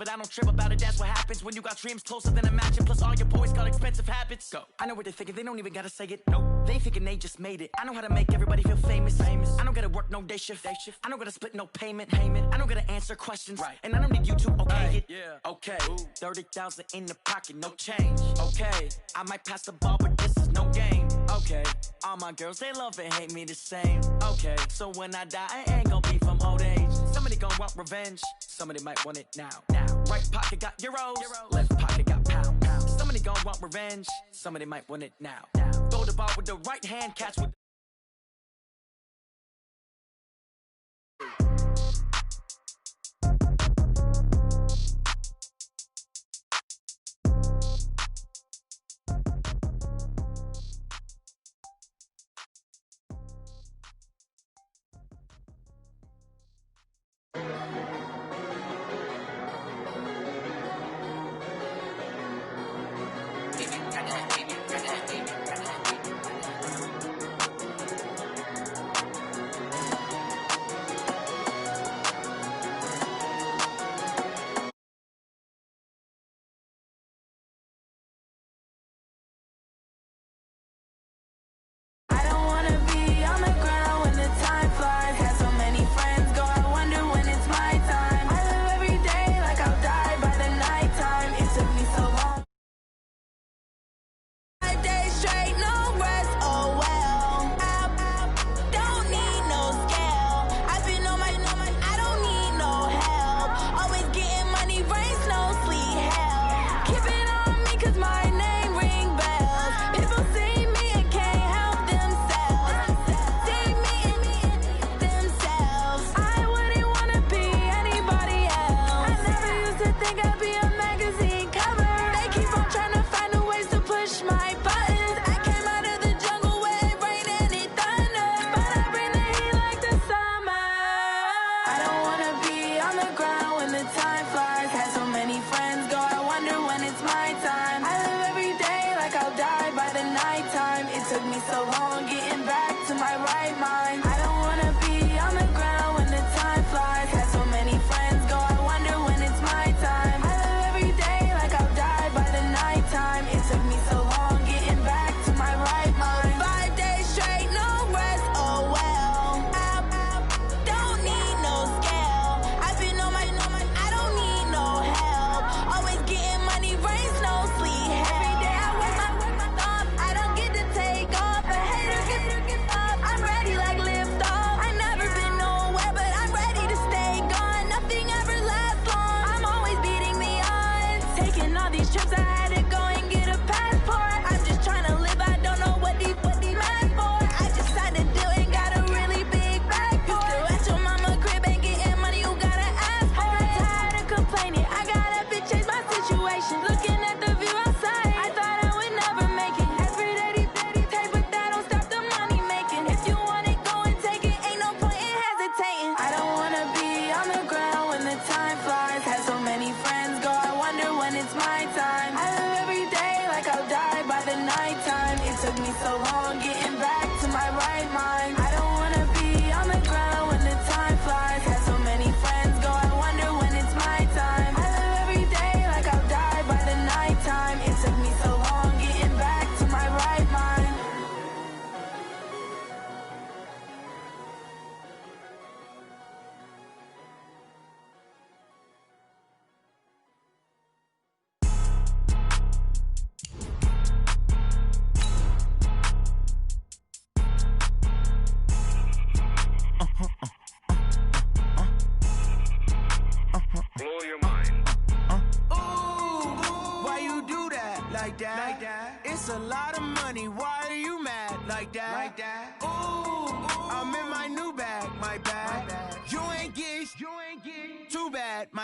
But I don't trip about it, that's what happens when you got dreams closer than imagine. Plus all your boys got expensive habits. Go. I know what they're thinking, they don't even gotta say it. No, they thinking they just made it. I know how to make everybody feel famous. I don't gotta work no day shift. I don't gotta split no payment. I don't gotta answer questions. Right. And I don't need you to okay it. Yeah. Okay. 30,000 in the pocket, no change. Okay. I might pass the ball, but this is no game. Okay. All my girls, they love and hate me the same. Okay. So when I die, I ain't gonna be from old age. Somebody gon' want revenge. Somebody might want it now. Right pocket got euros. Left pocket got pound. Somebody gon' want revenge. Somebody might want it now. Throw the ball with the right hand, catch with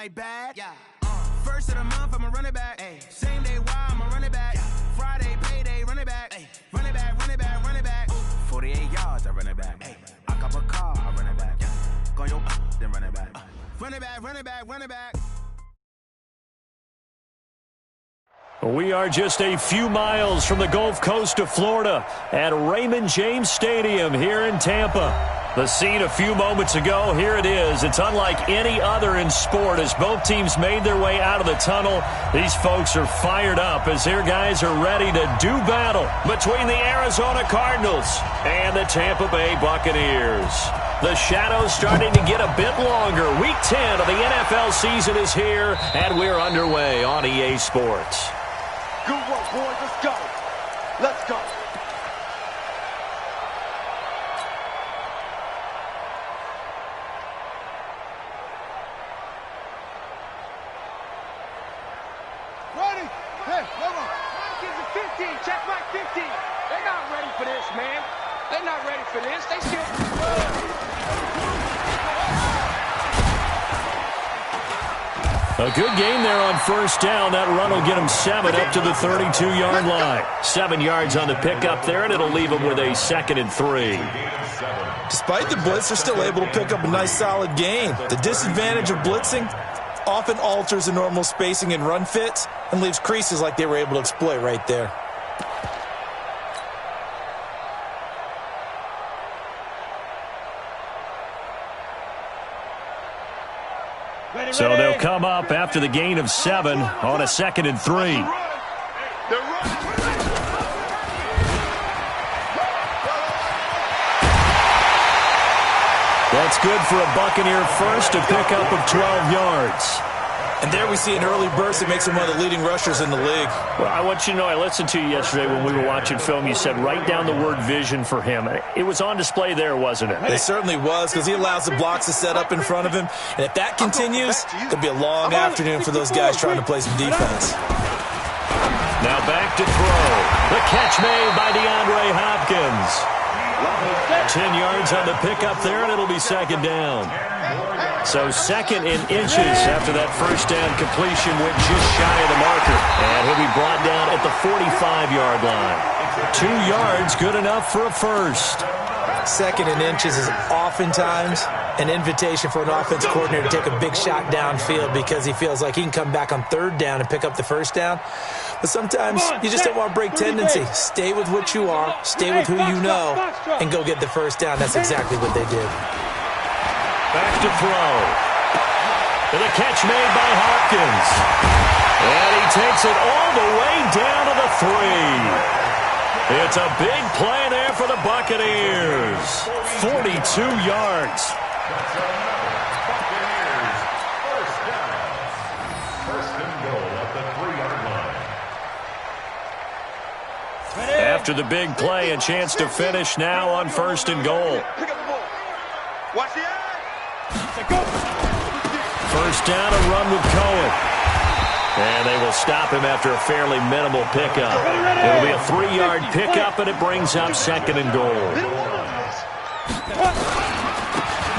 my bad. Yeah. First of the month, I'ma run it back. Ay. Same day, why I'ma run it back. Yeah. Friday, payday, run it back. Ay. Run it back, run it back, run it back. 48 yards, I run it back. Ay. I cop a car, I run it back. Yeah. Go yo, then run it back. Run it back, run it back, run it back. We are just a few miles from the Gulf Coast of Florida at Raymond James Stadium here in Tampa. The scene a few moments ago, here it is. It's unlike any other in sport as both teams made their way out of the tunnel. These folks are fired up as their guys are ready to do battle between the Arizona Cardinals and the Tampa Bay Buccaneers. The shadow's starting to get a bit longer. Week 10 of the NFL season is here, and we're underway on EA Sports. Good work, boys. Let's go. Let's go. Ready? Hey, come on. Kids are 15. Check my 15. They're not ready for this, man. They're not ready for this. They still... A good game there on first down. That run will get him 7 up to the 32-yard line. 7 yards on the pickup there, and it'll leave him with a 2nd and 3. Despite the blitz, they're still able to pick up a nice, solid gain. The disadvantage of blitzing often alters the normal spacing and run fits and leaves creases like they were able to exploit right there. So they'll come up after the gain of 7 on a 2nd and 3. That's good for a Buccaneer first, a pickup of 12 yards. And there we see an early burst that makes him one of the leading rushers in the league. Well, I want you to know, I listened to you yesterday when we were watching film. You said write down the word vision for him. It was on display there, wasn't it? It certainly was, because he allows the blocks to set up in front of him. And if that continues, it'll be a long afternoon for those guys trying to play some defense. Now back to throw. The catch made by DeAndre Hopkins. 10 yards on the pickup there, and it'll be 2nd down. So 2nd in inches after that first down completion went just shy of the marker. And he'll be brought down at the 45-yard line. 2 yards, good enough for a first. 2nd in inches is oftentimes an invitation for an offense coordinator to take a big shot downfield because he feels like he can come back on 3rd down and pick up the first down. But sometimes you just don't want to break tendency. Stay with what you are, stay with who you know, and go get the first down. That's exactly what they did. Back to throw. And the catch made by Hopkins. And he takes it all the way down to the 3. It's a big play there for the Buccaneers. 42 yards. After the big play, a chance to finish now on 1st and goal. Watch the eye. First down, a run with Cohen. And they will stop him after a fairly minimal pickup. It'll be a 3-yard pickup, and it brings up 2nd and goal.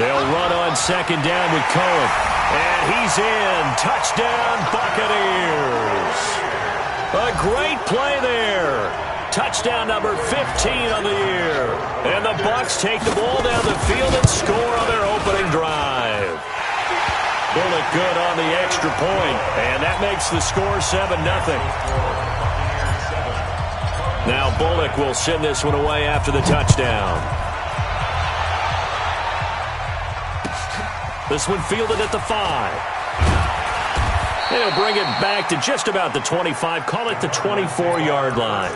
They'll run on 2nd down with Cohen. And he's in. Touchdown, Buccaneers. A great play there. Touchdown number 15 on the year. And the Bucs take the ball down the field and score on their opening drive. Bullock good on the extra point, and that makes the score 7-0. Now Bullock will send this one away after the touchdown. This one fielded at the 5. They'll bring it back to just about the 25. Call it the 24-yard line.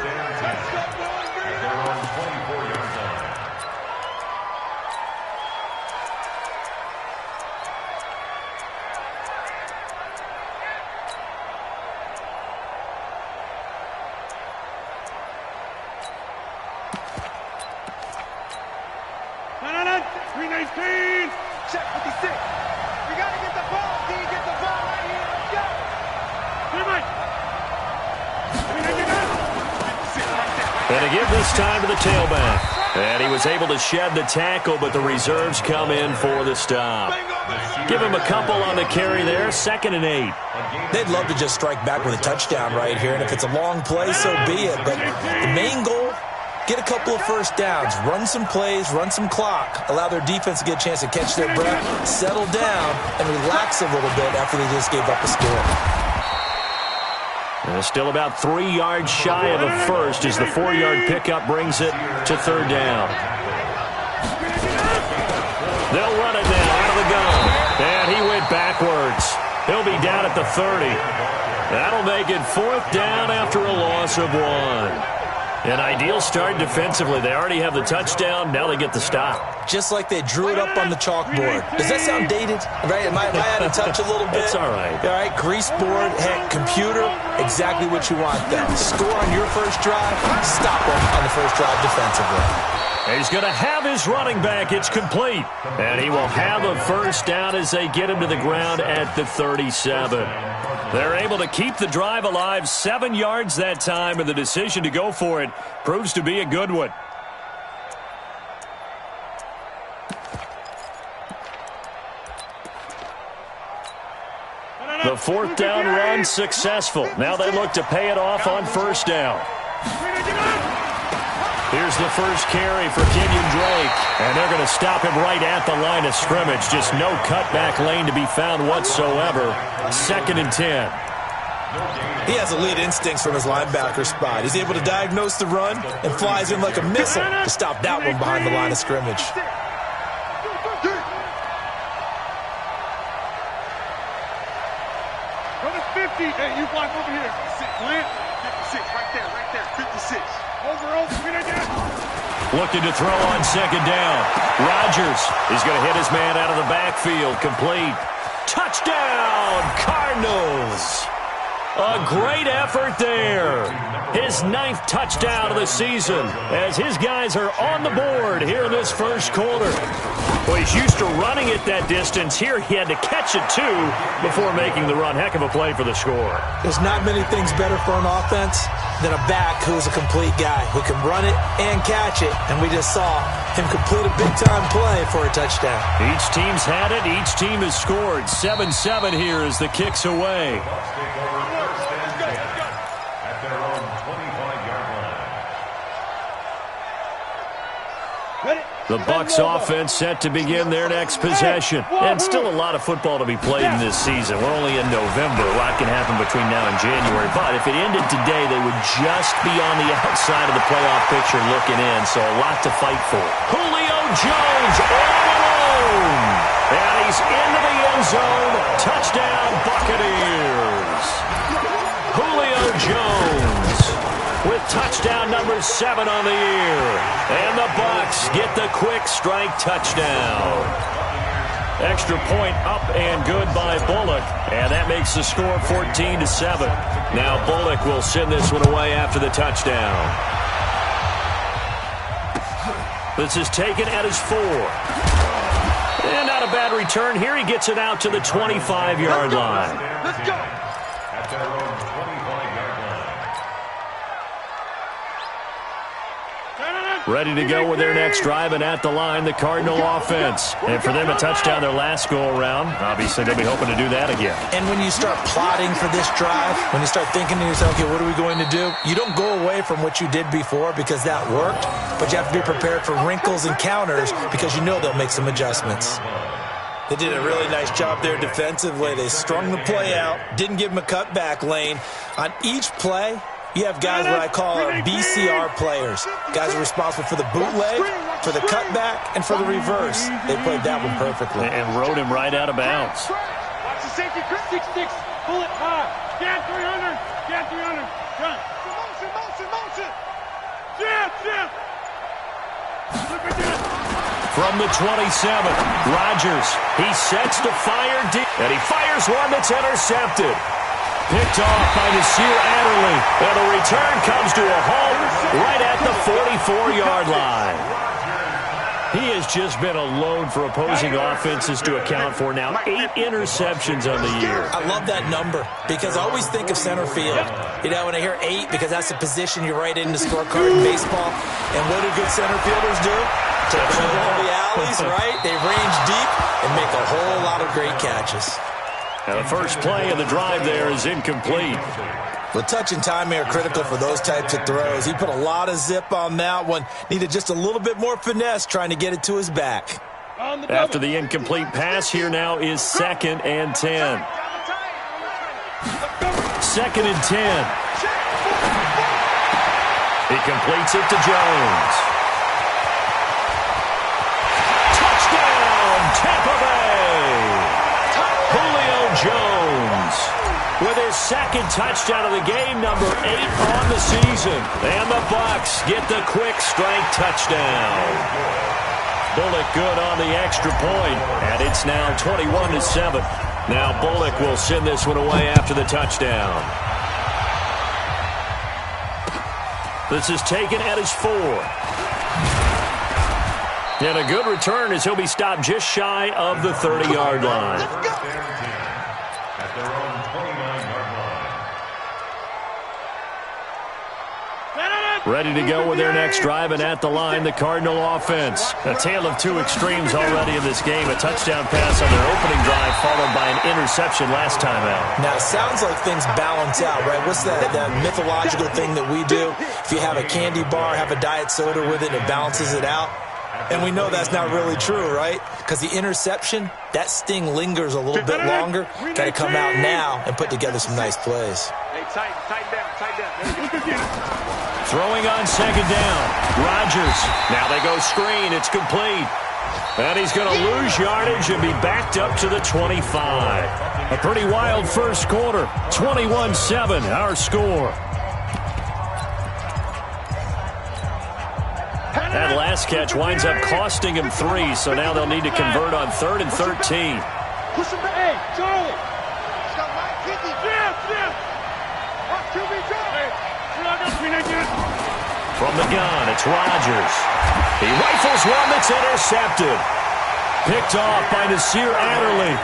Check 56. You got to get the ball. D, get the ball right here. Let's go. And to give this time to the tailback. And he was able to shed the tackle, but the reserves come in for the stop. Give him a couple on the carry there, 2nd and 8. They'd love to just strike back with a touchdown right here, and if it's a long play, so be it. But the main goal, get a couple of first downs, run some plays, run some clock, allow their defense to get a chance to catch their breath, settle down, and relax a little bit after they just gave up a score. And still about 3 yards shy of a first as the 4-yard pickup brings it to 3rd down. backwards. He'll be down at the 30. That'll make it 4th down after a loss of 1. An ideal start defensively. They already have the touchdown. Now they get the stop. Just like they drew it up on the chalkboard. Does that sound dated? Right? Am I out of touch a little bit? It's all right. All right, grease board, heck, computer, exactly what you want then. Score on your first drive, stop them on the first drive defensively. He's going to have his running back. It's complete. And he will have a first down as they get him to the ground at the 37. They're able to keep the drive alive, 7 yards that time, and the decision to go for it proves to be a good one. The 4th down run successful. Now they look to pay it off on first down. Here's the first carry for Kenyon Drake. And they're going to stop him right at the line of scrimmage. Just no cutback lane to be found whatsoever. 2nd and 10. He has elite instincts from his linebacker spot. He's able to diagnose the run and flies in like a missile to stop that one behind the line of scrimmage. Brother 50. Hey, you block over here. 6, Lance. 56, right there, 56. Over, Looking to throw on 2nd down. Rodgers is going to hit his man out of the backfield. Complete. Touchdown, Cardinals. A great effort there. His 9th touchdown of the season as his guys are on the board here in this first quarter. Well, he's used to running it that distance. Here he had to catch it, too, before making the run. Heck of a play for the score. There's not many things better for an offense than a back who is a complete guy who can run it and catch it. And we just saw him complete a big-time play for a touchdown. Each team's had it. Each team has scored. 7-7 here as the kick's away. The Bucs offense set to begin their next possession. And still a lot of football to be played in this season. We're only in November. A lot can happen between now and January. But if it ended today, they would just be on the outside of the playoff picture looking in. So a lot to fight for. Julio Jones all alone. And he's into the end zone. Touchdown, Buccaneers. Julio Jones with touchdown number 7 on the year. And the Bucs get the quick strike touchdown. Extra point up and good by Bullock. And that makes the score 14-7. Now Bullock will send this one away after the touchdown. This is taken at his 4. And not a bad return. Here he gets it out to the 25-yard line. Let's go. At their own 25-yard line. Ready to go with their next drive, and at the line, the Cardinal offense. And for them, a touchdown their last go-around. Obviously, they'll be hoping to do that again. And when you start plotting for this drive, when you start thinking to yourself, okay, what are we going to do? You don't go away from what you did before because that worked, but you have to be prepared for wrinkles and counters because you know they'll make some adjustments. They did a really nice job there defensively. They strung the play out, didn't give them a cutback lane. On each play, you have guys what I call our BCR players. Guys are responsible for the bootleg, for the cutback, and for the reverse. They played that one perfectly. And rode him right out of bounds. Watch the safety, 6-6, pull it high. Scan 300, scan 300, run. Motion. Jab. From the 27, Rodgers, he sets to fire deep, and he fires one that's intercepted. Picked off by Nasir Adderley, and the return comes to a halt right at the 44-yard line. He has just been a load for opposing offenses to account for now. 8 interceptions on the year. I love that number because I always think of center field. You know, when I hear 8, because that's the position you write in the scorecard in baseball. And what do good center fielders do? Take all the alleys, right? They range deep and make a whole lot of great catches. And the first play of the drive there is incomplete. Well, touch and timing are critical for those types of throws. He put a lot of zip on that one. Needed just a little bit more finesse trying to get it to his back. After the incomplete pass, here now is 2nd and 10. 2nd and 10. He completes it to Jones. Touchdown, Tampa Bay! Julio Jones with his second touchdown of the game, number 8 on the season. And the Bucs get the quick strike touchdown. Bullock good on the extra point, and it's now 21-7. Now Bullock will send this one away after the touchdown. This is taken at his 4. And a good return as he'll be stopped just shy of the 30-yard line. At their own 29-yard line. Ready to go with their next drive, and at the line, the Cardinal offense. A tale of two extremes already in this game. A touchdown pass on their opening drive, followed by an interception last time out. Now, it sounds like things balance out, right? What's that mythological thing that we do? If you have a candy bar, have a diet soda with it, it balances it out. And we know that's not really true, right? Because the interception, that sting lingers a little bit longer. Got to come out now and put together some nice plays. Hey, tighten down. Throwing on second down. Rodgers. Now they go screen. It's complete. And he's going to lose yardage and be backed up to the 25. A pretty wild first quarter. 21-7, our score. That last catch winds up costing him 3, so now they'll need to convert on 3rd and 13. Push him back. Hey, Charlie. From the gun, it's Rodgers. He rifles one that's intercepted. Picked off by Nasir Adderley.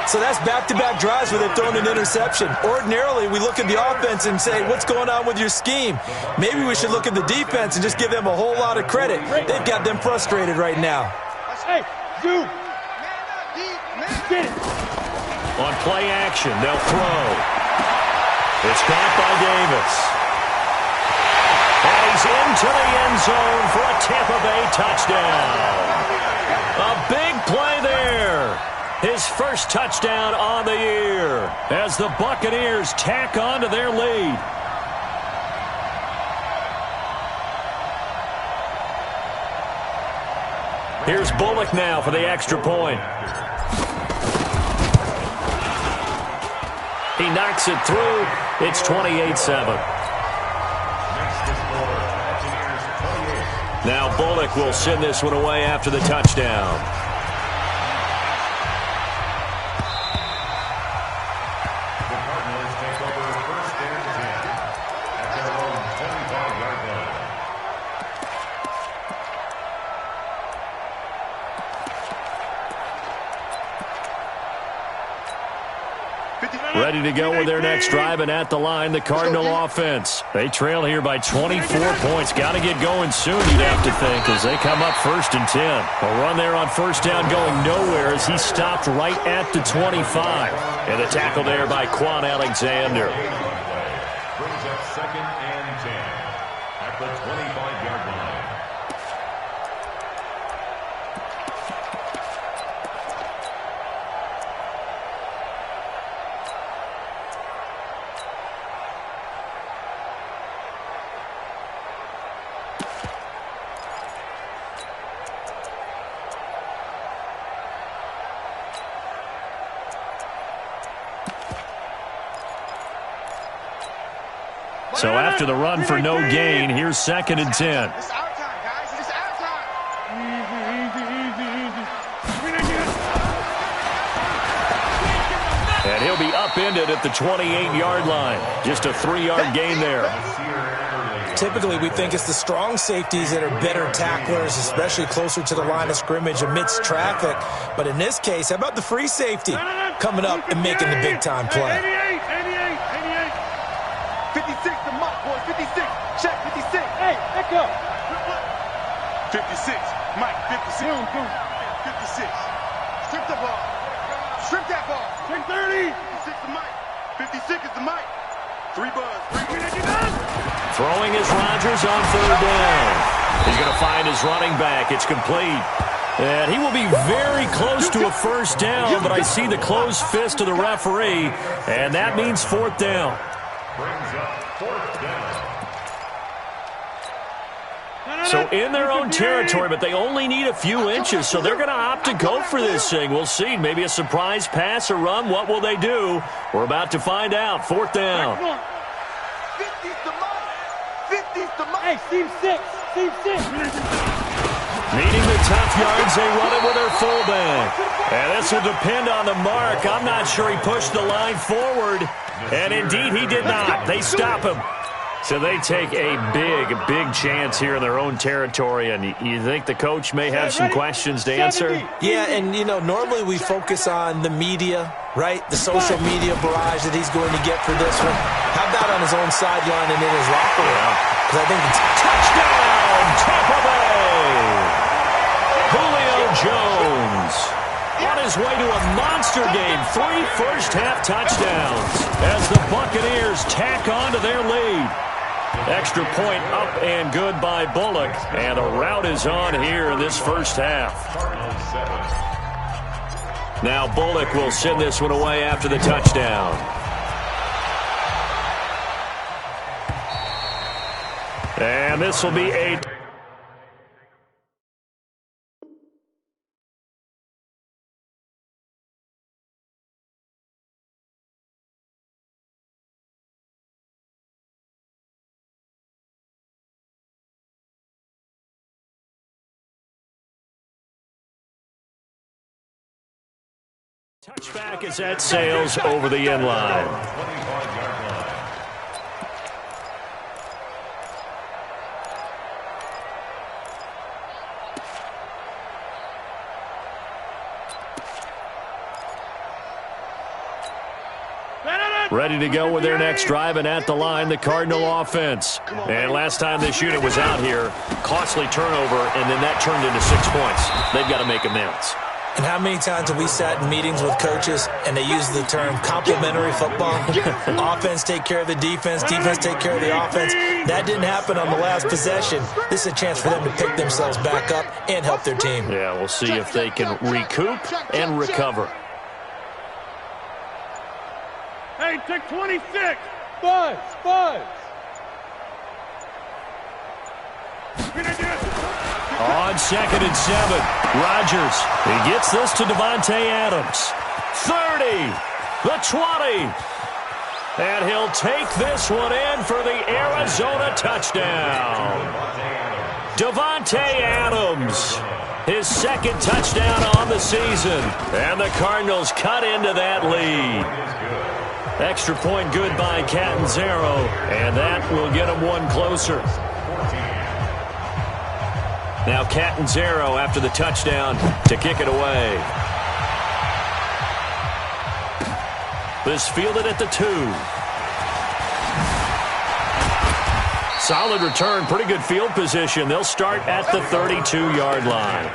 So that's back-to-back drives where they've thrown an interception. Ordinarily, we look at the offense and say, what's going on with your scheme? Maybe we should look at the defense and just give them a whole lot of credit. They've got them frustrated right now. Hey, dude. Get it. On play action, they'll throw. It's caught by Davis. And he's into the end zone for a Tampa Bay touchdown. A big play there. His first touchdown on the year as the Buccaneers tack on to their lead. Here's Bullock now for the extra point. He knocks it through. It's 28-7. Now Bullock will send this one away after the touchdown. Ready to go with their next drive, and at the line, the Cardinal offense. They trail here by 24 points. Got to get going soon, you'd have to think, as they come up 1st and 10. A run there on first down going nowhere as he stopped right at the 25. And the tackle there by Quan Alexander. Brings up 2nd and 10 at the 25-yard line. So after the run for no gain, here's 2nd and 10. It's our time, guys. It's our time. Easy. And he'll be upended at the 28-yard line. Just a 3-yard gain there. Typically, we think it's the strong safeties that are better tacklers, especially closer to the line of scrimmage amidst traffic. But in this case, how about the free safety coming up and making the big-time play? 56 to Mike, boys. 56. Check 56. Hey, back up. 56. Mike, 56. 56. Strip the ball. Strip that ball. 30. 56 to Mike. 56 is to Mike. 3 buzz. Throwing is Rodgers on 3rd down. He's going to find his running back. It's complete. And he will be very close to a first down, but I see the closed fist of the referee, and that means 4th down. Brings up 4th down. So in their own territory, but they only need a few inches, so they're going to opt to go for this thing. We'll see. Maybe a surprise pass or run. What will they do? We're about to find out. 4th down. 50's the mark. 50's the mark. Hey, Steve 6. Steve 6. Needing the tough yards, they run it with their fullback. And this will depend on the mark. I'm not sure he pushed the line forward. And indeed, he did not. They stop him. So they take a big chance here in their own territory. And you think the coach may have some questions to answer? Yeah, and, you know, normally we focus on the media, right? The social media barrage that he's going to get for this one. How about on his own sideline and in his locker room? Because I think it's touchdown, Tampa Bay! Julio Jones on his way to a monster game. 3 first-half touchdowns as the Buccaneers tack on to their lead. Extra point up and good by Bullock. And the route is on here in this first half. Now Bullock will send this one away after the touchdown. And this will be a... Touchback is at Sales over the end line. Ready to go with their next drive, and at the line, the Cardinal offense. And last time this unit was out here, costly turnover, and then that turned into 6 points. They've got to make amends. And how many times have we sat in meetings with coaches and they use the term complementary football? Offense take care of the defense, defense take care of the offense. That didn't happen on the last possession. This is a chance for them to pick themselves back up and help their team. Yeah, we'll see if they can recoup and recover. Hey, take 26. Buzz. On 2nd and 7, Rodgers. He gets this to Davante Adams. 30, the 20. And he'll take this one in for the Arizona touchdown. Davante Adams, his 2nd touchdown on the season. And the Cardinals cut into that lead. Extra point good by Catanzaro, and that will get them one closer. Now Catanzaro after the touchdown to kick it away. This fielded at the 2. Solid return, pretty good field position. They'll start at the 32-yard line.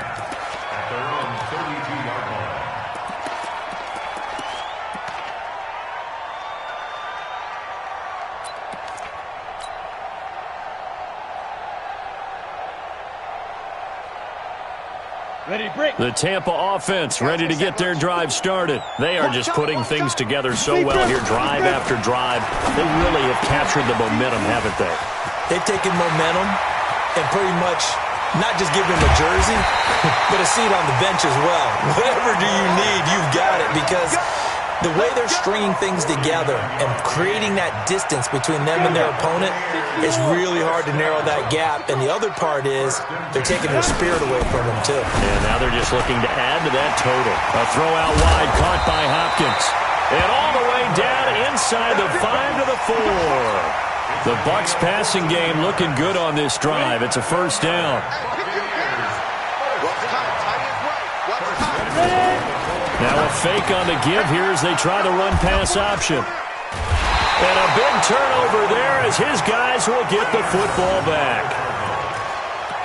The Tampa offense ready to get their drive started. They are just putting things together so well here, drive after drive. They really have captured the momentum, haven't they? They've taken momentum and pretty much not just given them a jersey, but a seat on the bench as well. Whatever do you need, you've got it, because the way they're stringing things together and creating that distance between them and their opponent is really hard to narrow that gap. And the other part is they're taking their spirit away from them, too. And now they're just looking to add to that total. A throw out wide, caught by Hopkins. And all the way down inside the 5 to the 4. The Bucs passing game looking good on this drive. It's a first down. Now a fake on the give here as they try the run-pass option. And a big turnover there as his guys will get the football back.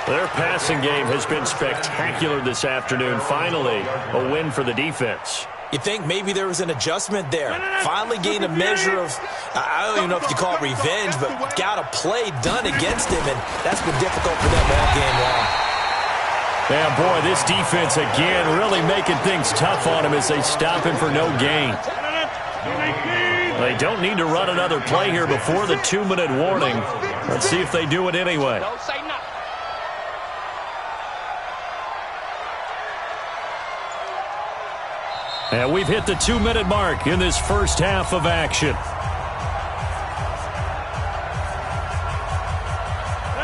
Their passing game has been spectacular this afternoon. Finally, a win for the defense. You think maybe there was an adjustment there. Finally gained a measure of, I don't even know if you call it revenge, but got a play done against him, and that's been difficult for them all game long. Yeah, boy, this defense again really making things tough on him as they stop him for no gain. They don't need to run another play here before the 2-minute warning. Let's see if they do it anyway. And we've hit the 2-minute mark in this first half of action.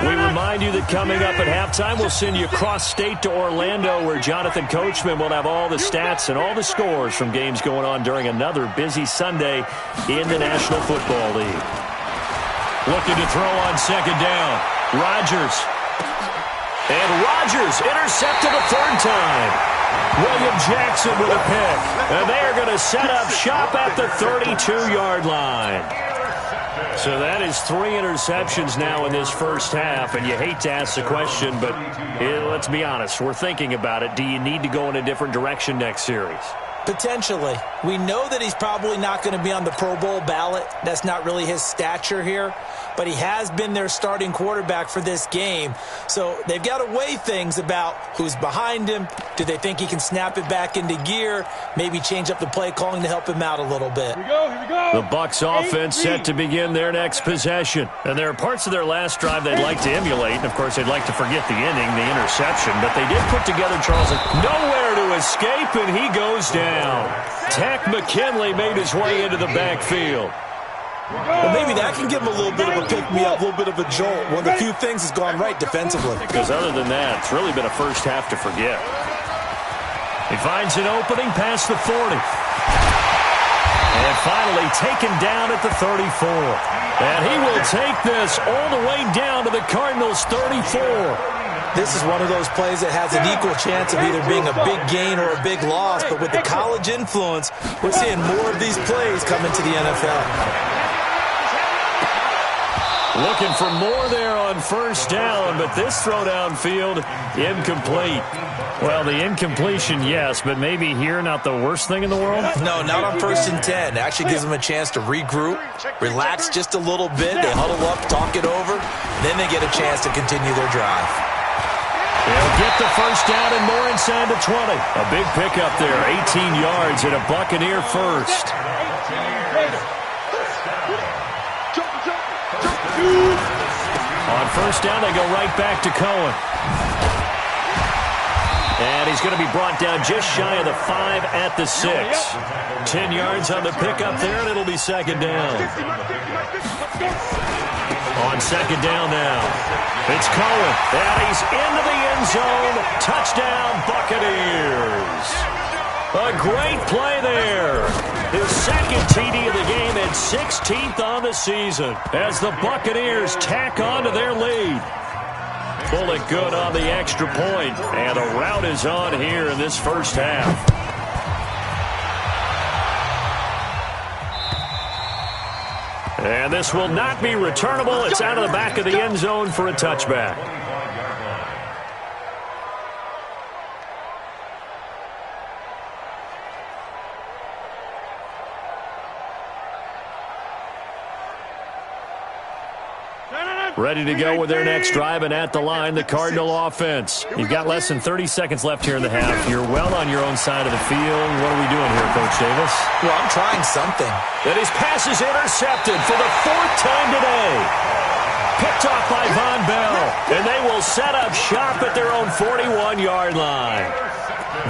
We remind you that coming up at halftime, we'll send you cross-state to Orlando, where Jonathan Coachman will have all the stats and all the scores from games going on during another busy Sunday in the National Football League. Looking to throw on second down. Rodgers. And Rodgers intercepted a third time. William Jackson with a pick. And they are going to set up shop at the 32-yard line. So that is 3 interceptions now in this first half, and you hate to ask the question, but let's be honest, we're thinking about it. Do you need to go in a different direction next series? Potentially. We know that he's probably not going to be on the Pro Bowl ballot. That's not really his stature here. But he has been their starting quarterback for this game. So they've got to weigh things about who's behind him. Do they think he can snap it back into gear? Maybe change up the play calling to help him out a little bit. Here we go. The Bucs offense set to begin their next possession. And there are parts of their last drive they'd like to emulate. And, of course, they'd like to forget the inning, the interception. But they did put together, Charles, nowhere to escape, and he goes down. Tack McKinley made his way into the backfield. Well, maybe that can give him a little bit of a pick-me-up, a little bit of a jolt. One of the few things has gone right defensively. Because other than that, it's really been a first half to forget. He finds an opening past the 40. And finally taken down at the 34. And he will take this all the way down to the Cardinals' 34. This is one of those plays that has an equal chance of either being a big gain or a big loss. But with the college influence, we're seeing more of these plays come into the NFL. Looking for more there on first down, but this throw downfield, incomplete. Well, the incompletion, yes, but maybe here not the worst thing in the world? No, not on 1st and 10. It actually gives them a chance to regroup, relax just a little bit. They huddle up, talk it over, then they get a chance to continue their drive. They'll get the first down and more inside the 20. A big pickup there, 18 yards and a Buccaneer first. On first down, they go right back to Cohen. And he's going to be brought down just shy of the 5 at the 6. 10 yards on the pickup there, and it'll be second down. On second down now, it's Cohen. And he's into the end zone. Touchdown, Buccaneers. A great play there. His second TD of the game and 16th on the season as the Buccaneers tack on to their lead. Bullock good on the extra point, and a rout is on here in this first half. And this will not be returnable. It's out of the back of the end zone for a touchback. Ready to go with their next drive, and at the line, the Cardinal offense. You've got less than 30 seconds left here in the half. You're well on your own side of the field. What are we doing here, Coach Davis? Well, I'm trying something. And his pass is intercepted for the 4th time today. Picked off by Von Bell, and they will set up shop at their own 41-yard line.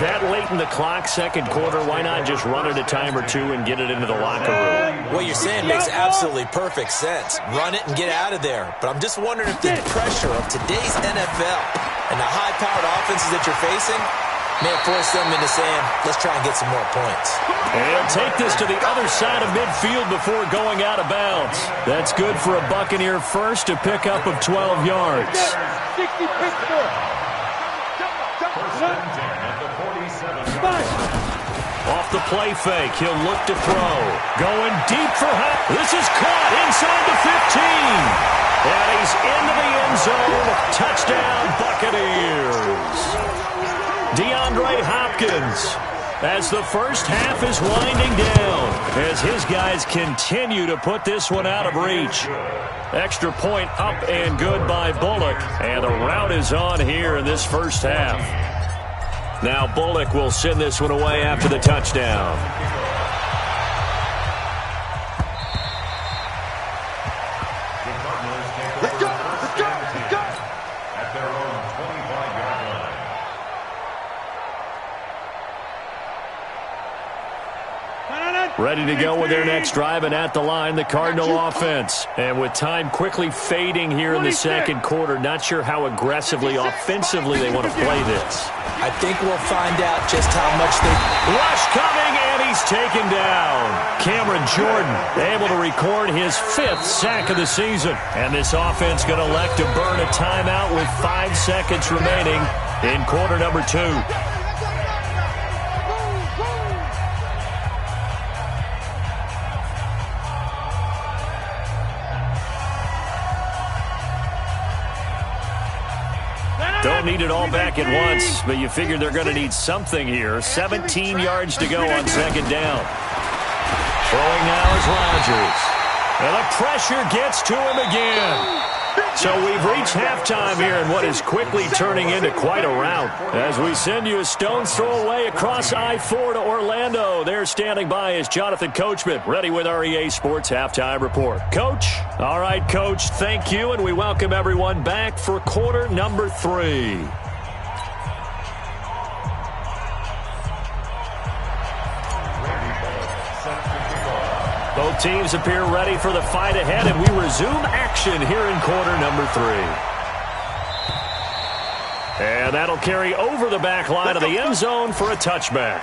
That late in the clock, second quarter, why not just run it a time or two and get it into the locker room? What you're saying makes absolutely perfect sense. Run it and get out of there. But I'm just wondering if the pressure of today's NFL and the high-powered offenses that you're facing may have forced them into saying, let's try and get some more points. And take this to the other side of midfield before going out of bounds. That's good for a Buccaneer first, a pickup of 12 yards. 60 Pittsburgh. Off the play fake, he'll look to throw. Going deep for Hunt. This is caught inside the 15. And he's into the end zone. Touchdown, Buccaneers. DeAndre Hopkins, as the first half is winding down, as his guys continue to put this one out of reach. Extra point up and good by Bullock. And the rout is on here in this first half. Now Bullock will send this one away after the touchdown. Let's go, let's go, let's go. At their own 25-yard line. Ready to go with their next drive, and at the line, the Cardinal offense. And with time quickly fading here in the second quarter, not sure how aggressively, offensively they want to play this. I think we'll find out just how much they... Rush coming, and he's taken down. Cameron Jordan able to record his 5th sack of the season. And this offense going to elect to burn a timeout with 5 seconds remaining in quarter number 2. Don't need it all back at once, but you figure they're going to need something here. 17 yards to go on second down. Throwing now is Rodgers. And the pressure gets to him again. So we've reached halftime here in what is quickly turning into quite a rout. As we send you a stone's throw away across I-4 to Orlando. There standing by is Jonathan Coachman, ready with our EA Sports Halftime Report. Coach? All right, Coach, thank you, and we welcome everyone back for quarter number 3. Both teams appear ready for the fight ahead, and we resume action here in quarter number 3. And that'll carry over the back line of the end zone for a touchback.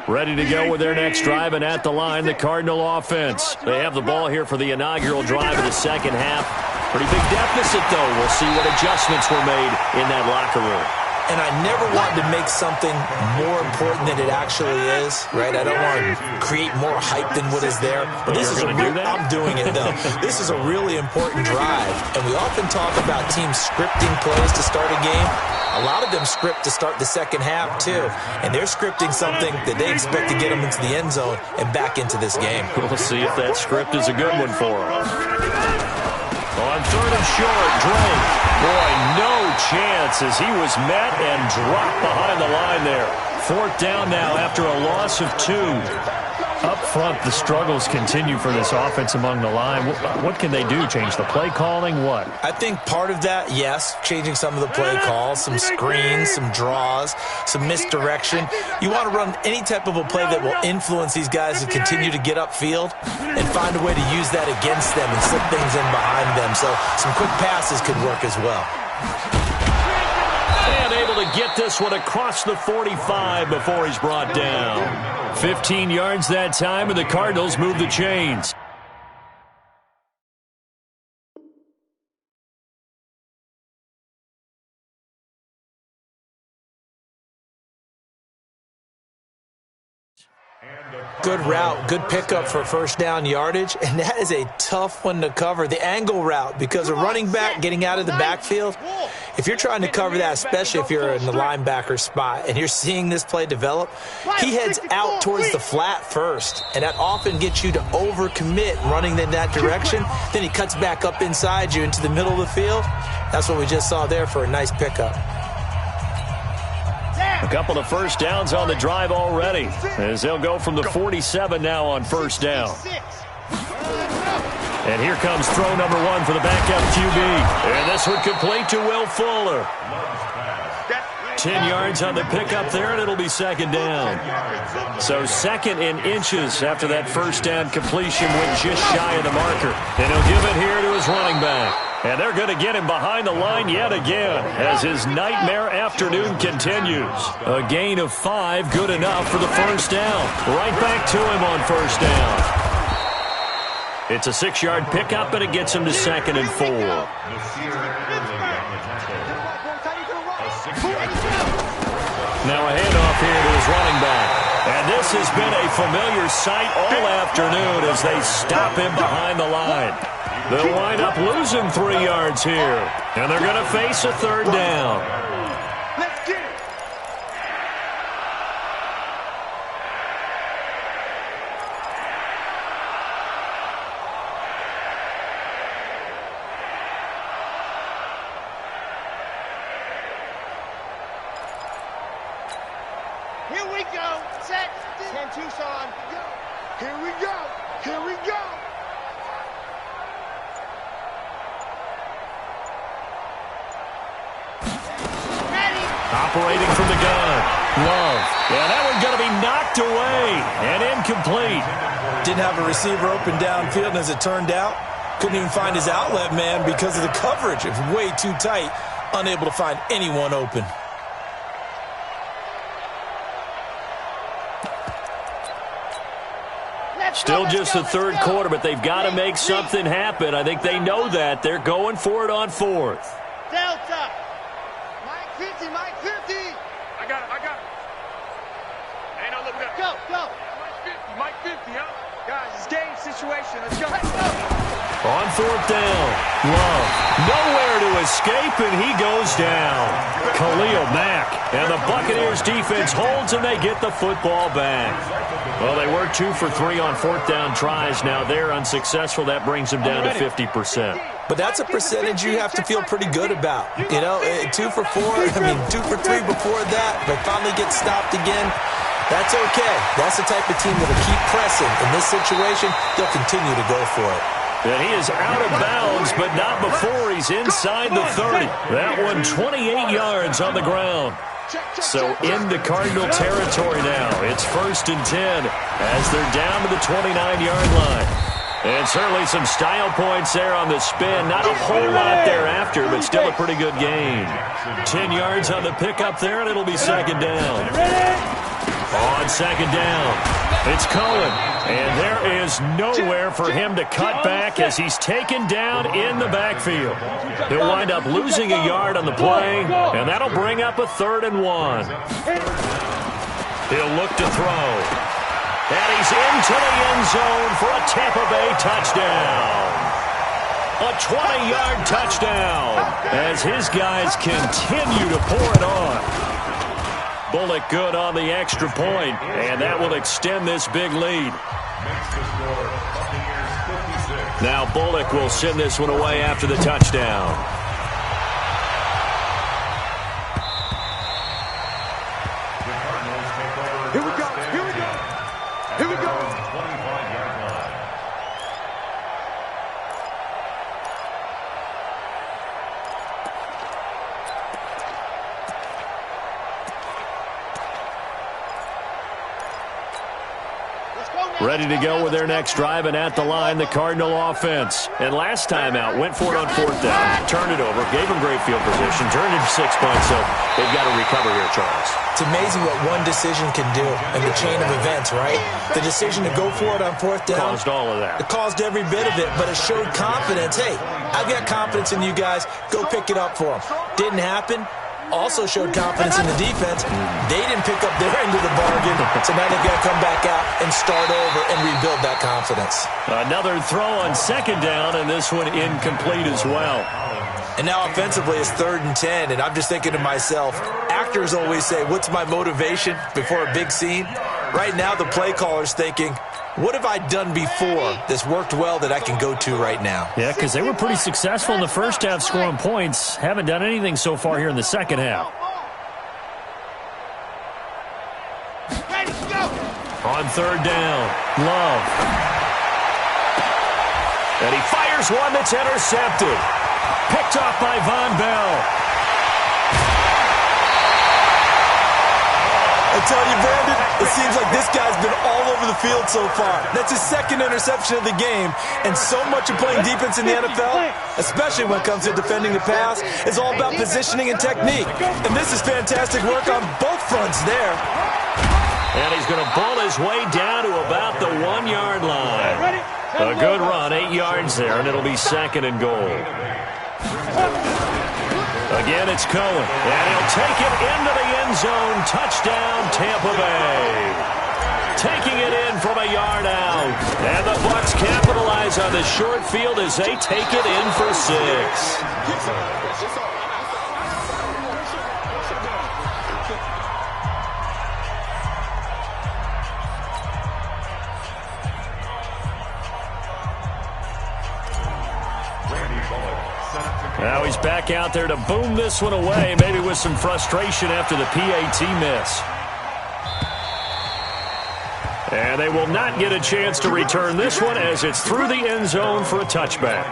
Ready to go with their next drive, and at the line, the Cardinal offense. They have the ball here for the inaugural drive of the second half. Pretty big deficit, though. We'll see what adjustments were made in that locker room. And I never want to make something more important than it actually is, right? I don't want to create more hype than what is there. But this is I'm doing it, though. This is a really important drive. And we often talk about teams scripting plays to start a game. A lot of them script to start the second half, too. And they're scripting something that they expect to get them into the end zone and back into this game. We'll see if that script is a good one for them. On third and short, Drake. Boy, no chance as he was met and dropped behind the line there. 4th down now after a loss of 2. Up front, the struggles continue for this offense among the line. What can they do? Change the play calling? What? I think part of that, yes, changing some of the play calls, some screens, some draws, some misdirection. You want to run any type of a play that will influence these guys to continue to get upfield and find a way to use that against them and slip things in behind them. So some quick passes could work as well. And able to get this one across the 45 before he's brought down. 15 yards that time, and the Cardinals move the chains. Good route, good pickup for first down yardage, and that is a tough one to cover. The angle route, because a running back getting out of the backfield, if you're trying to cover that, especially if you're in the linebacker spot and you're seeing this play develop, he heads out towards the flat first, and that often gets you to overcommit running in that direction. Then he cuts back up inside you into the middle of the field. That's what we just saw there for a nice pickup. A couple of first downs on the drive already, as they'll go from the 47 now on first down. And here comes throw number 1 for the backup QB. And this one complete to Will Fuller. 10 yards on the pickup there, and it'll be second down. So second in inches after that first down completion went just shy of the marker. And he'll give it here to his running back. And they're going to get him behind the line yet again as his nightmare afternoon continues. A gain of 5, good enough for the first down. Right back to him on first down. It's a 6-yard pickup, and it gets him to 2nd and 4. Now a handoff here to his running back. And this has been a familiar sight all afternoon as they stop him behind the line. They'll wind up losing 3 yards here. And they're going to face a third down. Let's get it. Here we go. Set. 10 Tucson. Here we go. Here we go. Ready. operating from the gun. Love. Yeah, that one's going to be knocked away and incomplete. Didn't have a receiver open downfield, and as it turned out, couldn't even find his outlet man because of the coverage. It was way too tight, unable to find anyone open. Still just the third quarter, but they've got to make something happen. I think they know that. They're going for it on fourth. Delta. Mike 50, Mike 50. I got it. Ain't no looking up. Go. Mike 50, huh? Guys, it's game situation. Let's go. On fourth down, Love. Nowhere to escape, and he goes down. Khalil Mack. And the Buccaneers defense holds, and they get the football back. Well, they were 2 for 3 on fourth down tries. Now they're unsuccessful. That brings them down to 50%. But that's a percentage you have to feel pretty good about. 2 for 4, 2 for 3 before that. But finally get stopped again. That's okay. That's the type of team that will keep pressing. In this situation, they'll continue to go for it. And he is out of bounds, but not before he's inside the 30. That one 28 yards on the ground. So into Cardinal territory now. It's 1st and 10 as they're down to the 29-yard line. And certainly some style points there on the spin. Not a whole lot thereafter, but still a pretty good gain. 10 yards on the pickup there, and it'll be second down. On second down, it's Cohen. And there is nowhere for him to cut back as he's taken down in the backfield. He'll wind up losing a yard on the play, and that'll bring up a 3rd and 1. He'll look to throw. And he's into the end zone for a Tampa Bay touchdown. A 20-yard touchdown as his guys continue to pour it on. Bullock good on the extra point, and that will extend this big lead. Now Bullock will send this one away after the touchdown. Here we go. 25-yard line. Ready to go with their next drive, and at the line, the Cardinal offense. And last time out, went for it on fourth down, turned it over, gave them great field position, turned it 6 points, so they've got to recover here, Charles. It's amazing what one decision can do in the chain of events, right? The decision to go for it on fourth down. Caused all of that. It caused every bit of it, but it showed confidence. Hey, I've got confidence in you guys. Go pick it up for them. Didn't happen. Also showed confidence in the defense. They didn't pick up their end of the bargain, so now they've got to come back out and start over and rebuild that confidence. Another throw on second down, and this one incomplete as well. And now offensively it's 3rd and 10, and I'm just thinking to myself, actors always say, what's my motivation before a big scene? Right now the play caller's thinking, what have I done before that's worked well that I can go to right now? Yeah, because they were pretty successful in the first half scoring points. Haven't done anything so far here in the second half. On third down, Love. And he fires one that's intercepted. Picked off by Von Bell. I tell you, Brandon, it seems like this guy's been all over the field so far. That's his 2nd interception of the game, and so much of playing defense in the NFL, especially when it comes to defending the pass, is all about positioning and technique. And this is fantastic work on both fronts there. And he's going to ball his way down to about the 1-yard line. A good run, 8 yards there, and it'll be 2nd and goal. Again, it's Cohen, and he'll take it into the end zone. Touchdown, Tampa Bay. Taking it in from a yard out. And the Bucs capitalize on the short field as they take it in for 6. Now he's back out there to boom this one away, maybe with some frustration after the PAT miss. And they will not get a chance to return this one as it's through the end zone for a touchback.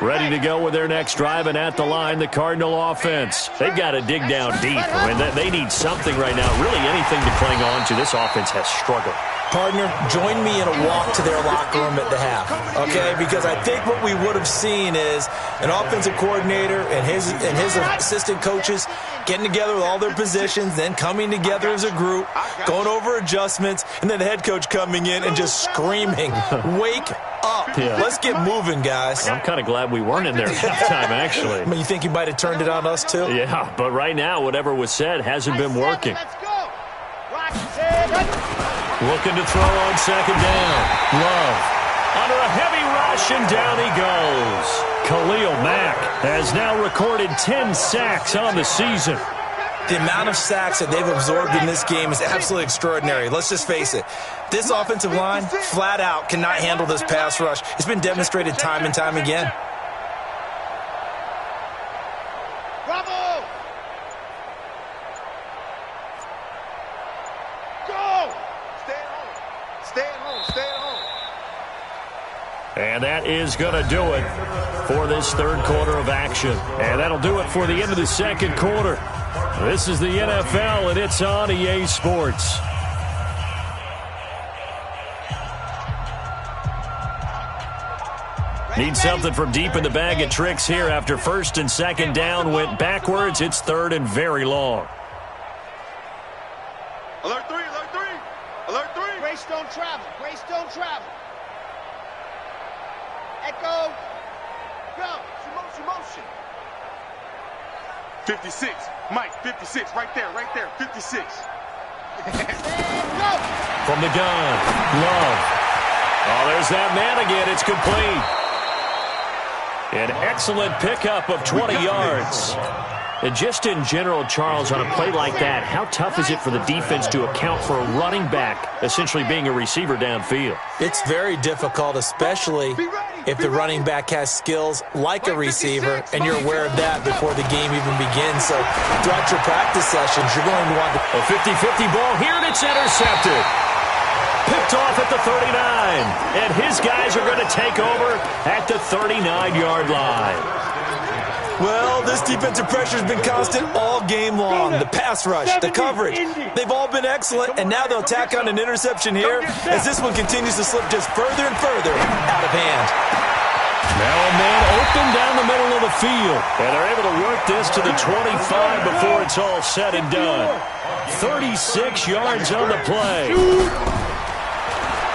Ready to go with their next drive, and at the line, the Cardinal offense. They've got to dig down deep. I mean, they need something right now, really anything to cling on to. This offense has struggled. Partner, join me in a walk to their locker room at the half, okay? Because I think what we would have seen is an offensive coordinator and his assistant coaches getting together with all their positions, then coming together as a group, going over adjustments, and then the head coach coming in and just screaming, "Wake up. Yeah. Let's get moving, guys." I'm kind of glad we weren't in there at halftime, actually. I mean, you think he might have turned it on us, too? Yeah, but right now, whatever was said hasn't been working. Let's go. Looking to throw on second down. Love. Under a heavy rush, and down he goes. Khalil Mack has now recorded 10 sacks on the season. The amount of sacks that they've absorbed in this game is absolutely extraordinary. Let's just face it. This offensive line, flat out, cannot handle this pass rush. It's been demonstrated time and time again. Bravo! Go! Stay at home. Stay at home. Stay at home. And that is going to do it for this third quarter of action. And that'll do it for the end of the second quarter. This is the NFL, and it's on EA Sports. Need something from deep in the bag of tricks here after first and second down went backwards. It's third and very long. Alert 3, alert 3. Alert 3. Grace don't travel. Grace don't travel. Echo. Go. Motion. 56. Mike, 56. Right there, 56. And go. From the gun, Love. Oh, there's that man again. It's complete. An excellent pickup of 20 yards. And just in general, Charles, on a play like that, how tough is it for the defense to account for a running back essentially being a receiver downfield? It's very difficult, especially if the running back has skills like a receiver, and you're aware of that before the game even begins. So throughout your practice sessions, you're going to want to... A 50-50 ball here, and it's intercepted. Picked off at the 39. And his guys are going to take over at the 39-yard line. Well, this defensive pressure has been constant all game long. The pass rush, the coverage, they've all been excellent, and now they'll tack on an interception here as this one continues to slip just further and further out of hand. Now a man open down the middle of the field, and they're able to work this to the 25 before it's all said and done. 36 yards on the play.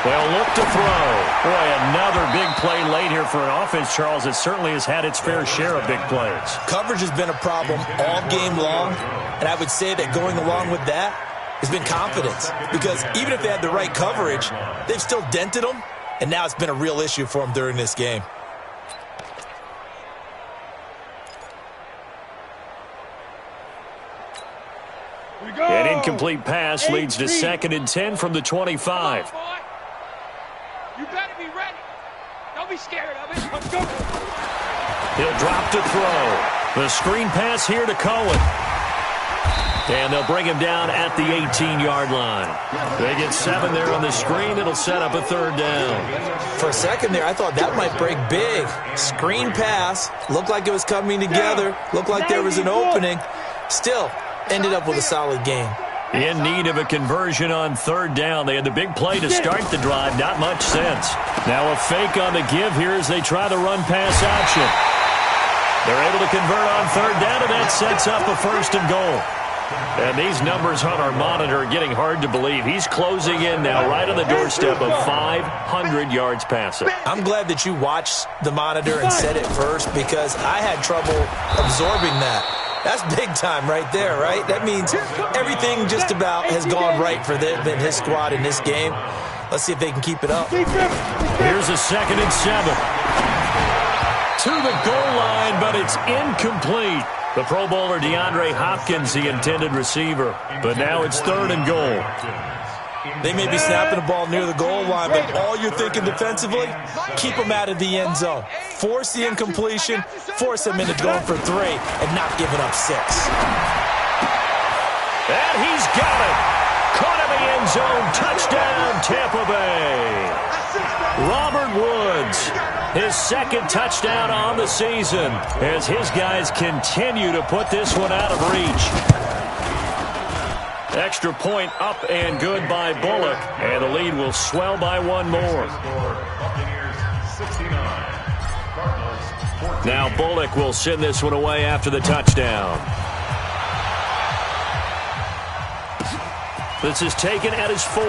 They'll look to throw. Boy, another big play late here for an offense, Charles, that certainly has had its fair share of big plays. Coverage has been a problem all game long, and I would say that going along with that has been confidence, because even if they had the right coverage, they've still dented them, and now it's been a real issue for them during this game. An incomplete pass leads to 2nd and 10 from the 25. You better be ready. Don't be scared of it. Let's go. He'll drop to throw. The screen pass here to Cohen. And they'll bring him down at the 18-yard line. They get 7 there on the screen. It'll set up a third down. For a second there, I thought that might break big. Screen pass. Looked like it was coming together. Looked like there was an opening. Still, ended up with a solid game. In need of a conversion on third down. They had the big play to start the drive. Not much sense. Now a fake on the give here as they try the run-pass option. They're able to convert on third down, and that sets up a 1st and goal. And these numbers on our monitor are getting hard to believe. He's closing in now right on the doorstep of 500 yards passing. I'm glad that you watched the monitor and said it first, because I had trouble absorbing that. That's big time right there, right? That means everything just about has gone right for them and his squad in this game. Let's see if they can keep it up. Here's a 2nd and 7. To the goal line, but it's incomplete. The Pro Bowler DeAndre Hopkins, the intended receiver. But now it's 3rd and goal. They may be snapping the ball near the goal line, but all you're thinking defensively, keep them out of the end zone. Force the incompletion, force them into going for 3, and not giving up 6. And he's got it. Caught in the end zone. Touchdown, Tampa Bay. Robert Woods His second touchdown on the season as his guys continue to put this one out of reach. Extra point up and good by Bullock, and the lead will swell by one more. Now Bullock will send this one away after the touchdown. This is taken at his 4.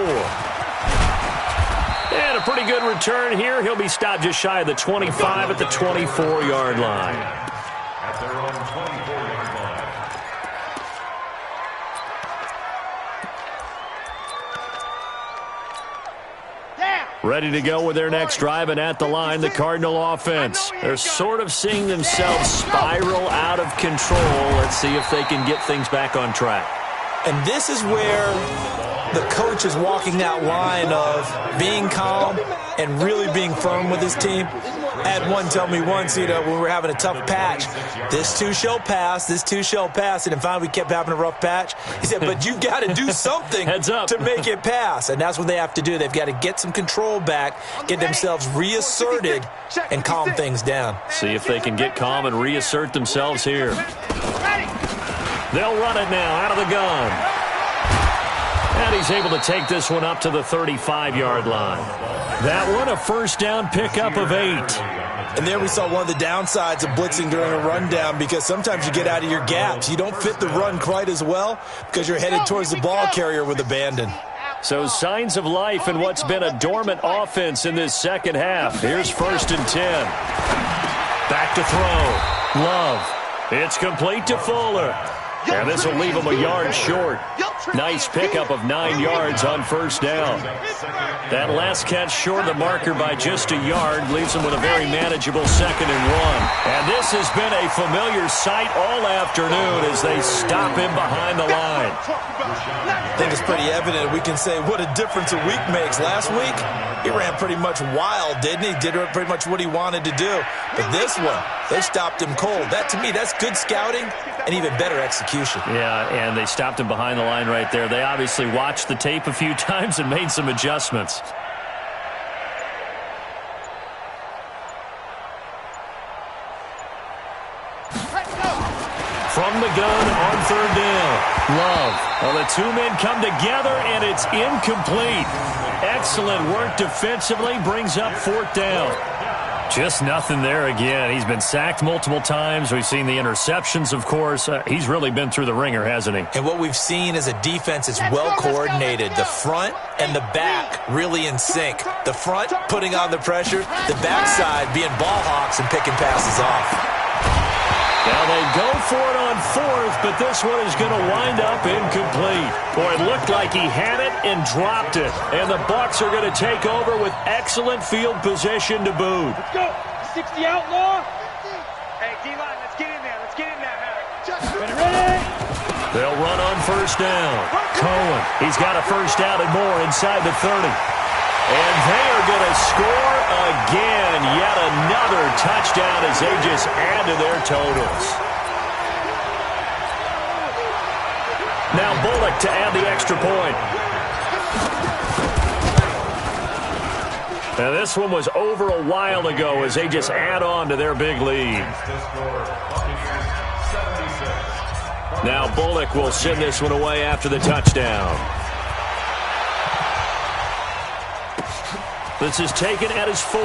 And a pretty good return here. He'll be stopped just shy of the 25 at the 24-yard line. At their own 24-yard line. Ready to go with their next drive, and at the line, the Cardinal offense. They're sort of seeing themselves spiral out of control. Let's see if they can get things back on track. And this is where the coach is walking that line of being calm and really being firm with his team. I had one tell me once, when we were having a tough patch, this too shall pass, this too shall pass. And finally we kept having a rough patch. He said, but you've got to do something to make it pass. And that's what they have to do. They've got to get some control back, get themselves reasserted, and calm things down. See if they can get calm and reassert themselves here. They'll run it now out of the gun. And he's able to take this one up to the 35-yard line. That one a first down pickup of 8. And there we saw one of the downsides of blitzing during a rundown, because sometimes you get out of your gaps. You don't fit the run quite as well because you're headed towards the ball carrier with abandon. So signs of life in what's been a dormant offense in this second half. Here's 1st and 10. Back to throw. Love. It's complete to Fuller. And this will leave him a yard short. Nice pickup of 9 yards on first down. That last catch short of the marker by just a yard leaves him with a very manageable 2nd and 1. And this has been a familiar sight all afternoon as they stop him behind the line. I think it's pretty evident. We can say what a difference a week makes. Last week, he ran pretty much wild, didn't he? Did pretty much what he wanted to do. But this one, they stopped him cold. That, to me, that's good scouting and even better execution. Yeah, and they stopped him behind the line right there. They obviously watched the tape a few times and made some adjustments. From the gun on 3rd down. Love. Well, the two men come together, and it's incomplete. Excellent work defensively. Brings up 4th down. Just nothing there again. He's been sacked multiple times. We've seen the interceptions, of course. He's really been through the ringer, hasn't he? And what we've seen is a defense that's well coordinated. The front and the back really in sync. The front putting on the pressure, the backside being ball hawks and picking passes off. Now they go for it on 4th, but this one is going to wind up incomplete. Boy, it looked like he had it and dropped it. And the Bucs are going to take over with excellent field position to boot. Let's go. 60 outlaw. Hey, D-line, let's get in there. Let's get in there, Harry. Ready? They'll run on 1st down. Cohen, he's got a first down and more inside the 30. And they are going to score again. Yet another touchdown as they just add to their totals. Now Bullock to add the extra point. Now this one was over a while ago as they just add on to their big lead. Now Bullock will send this one away after the touchdown. This is taken at his 4.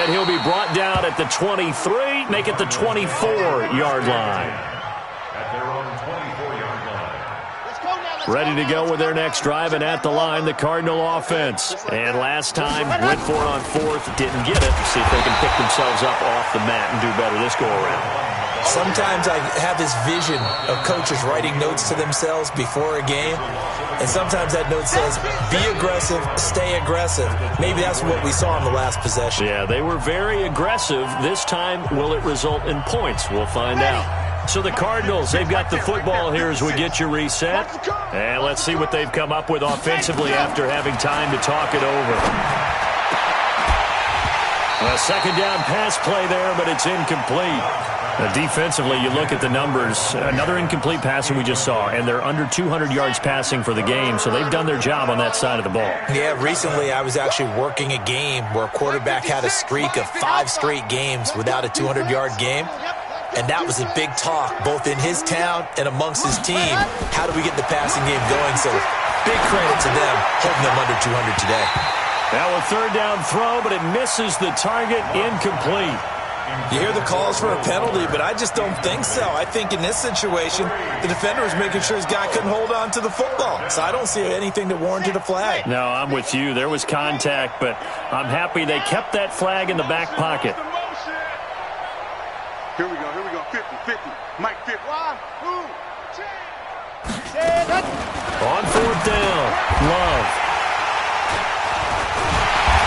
And he'll be brought down at the 23, make it the 24-yard line. At their own 24-yard line. Ready to go with their next drive, and at the line, the Cardinal offense. And last time, went for it on 4th, didn't get it. See if they can pick themselves up off the mat and do better this go-around. Sometimes I have this vision of coaches writing notes to themselves before a game, and sometimes that note says, be aggressive, stay aggressive. Maybe that's what we saw in the last possession. Yeah, they were very aggressive. This time, will it result in points? We'll find out. So the Cardinals, they've got the football here as we get you reset. And let's see what they've come up with offensively after having time to talk it over. A 2nd down pass play there, but it's incomplete. Defensively, you look at the numbers. Another incomplete pass that we just saw, and they're under 200 yards passing for the game, so they've done their job on that side of the ball. Yeah, recently I was actually working a game where a quarterback had a streak of 5 straight games without a 200-yard game, and that was a big talk, both in his town and amongst his team. How do we get the passing game going? So big credit to them, holding them under 200 today. Now a third down throw, but it misses the target, incomplete. You hear the calls for a penalty, but I just don't think so. I think in this situation, the defender was making sure his guy couldn't hold on to the football. So I don't see anything that warranted a flag. No, I'm with you. There was contact, but I'm happy they kept that flag in the back pocket. Here we go. 50. Mike 50. 1, 2, 3. On fourth down, Love.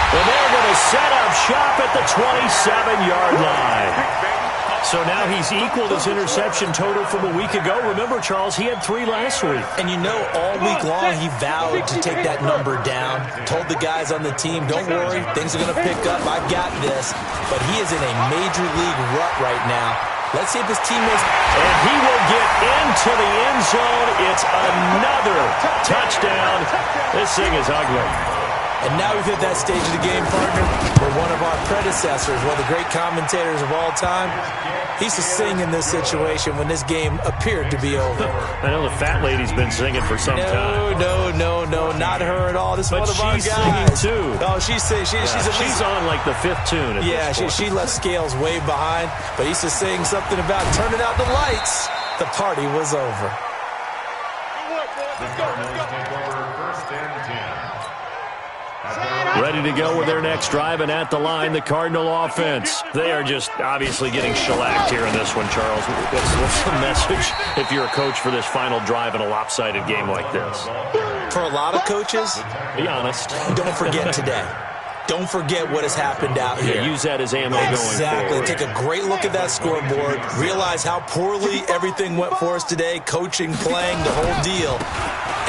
And they're going to set up shop at the 27-yard line. So now he's equaled his interception total from a week ago. Remember, Charles, he had 3 last week. And you know, all week long he vowed to take that number down. Told the guys on the team, don't worry, things are going to pick up. I've got this. But he is in a major league rut right now. Let's see if his teammates... And he will get into the end zone. It's another touchdown. This thing is ugly. And now we've hit that stage of the game, partner, where one of our predecessors, one of the great commentators of all time, he used to sing in this situation when this game appeared to be over. I know the fat lady's been singing for some time. No, not her at all. This is one of our guys. But she's singing too. Oh, she's on like the 5th tune. She left Scales way behind, but he used to sing something about turning out the lights. The party was over. The Cardinals take over 1st and 10. Ready to go with their next drive, and at the line, the Cardinal offense. They are just obviously getting shellacked here in this one, Charles. What's the message if you're a coach for this final drive in a lopsided game like this? For a lot of coaches, be honest. Don't forget today. Don't forget what has happened out here. Use that as ammo going forward. Exactly. Take a great look at that scoreboard. Realize how poorly everything went for us today, coaching, playing, the whole deal.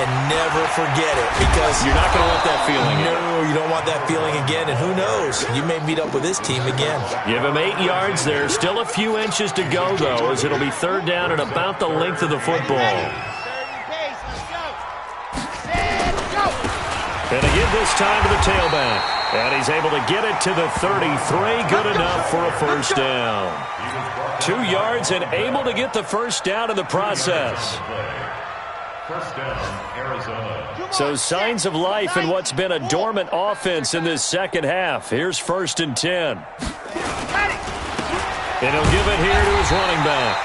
And never forget it, because you're not going to want that feeling again. No, you don't want that feeling again, and who knows? You may meet up with this team again. Give him 8 yards. There's still a few inches to go, though, as it'll be third down at about the length of the football. And again this time to the tailback. And he's able to get it to the 33. Good enough for a first down. 2 yards and able to get the first down in the process. First down, Arizona. So signs of life in what's been a dormant offense in this second half. Here's 1st and 10. And he'll give it here to his running back.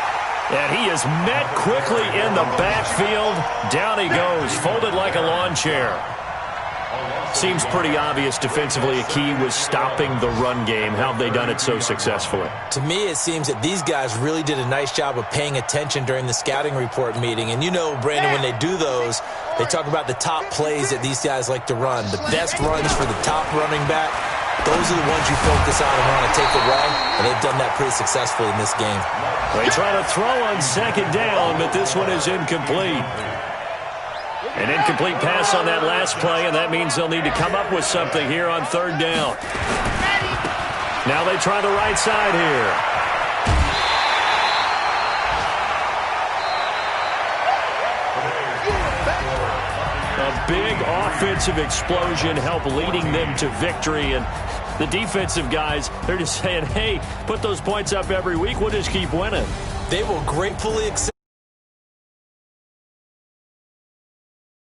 And he is met quickly in the backfield. Down he goes, folded like a lawn chair. Seems pretty obvious defensively a key was stopping the run game. How have they done it so successfully? To me, it seems that these guys really did a nice job of paying attention during the scouting report meeting. And you know, Brandon, when they do those, they talk about the top plays that these guys like to run. The best runs for the top running back, those are the ones you focus on and want to take away. And they've done that pretty successfully in this game. They try to throw on second down, but this one is incomplete. An incomplete pass on that last play, and that means they'll need to come up with something here on third down. Now they try the right side here. A big offensive explosion helped leading them to victory, and the defensive guys, they're just saying, hey, put those points up every week, we'll just keep winning. They will gratefully accept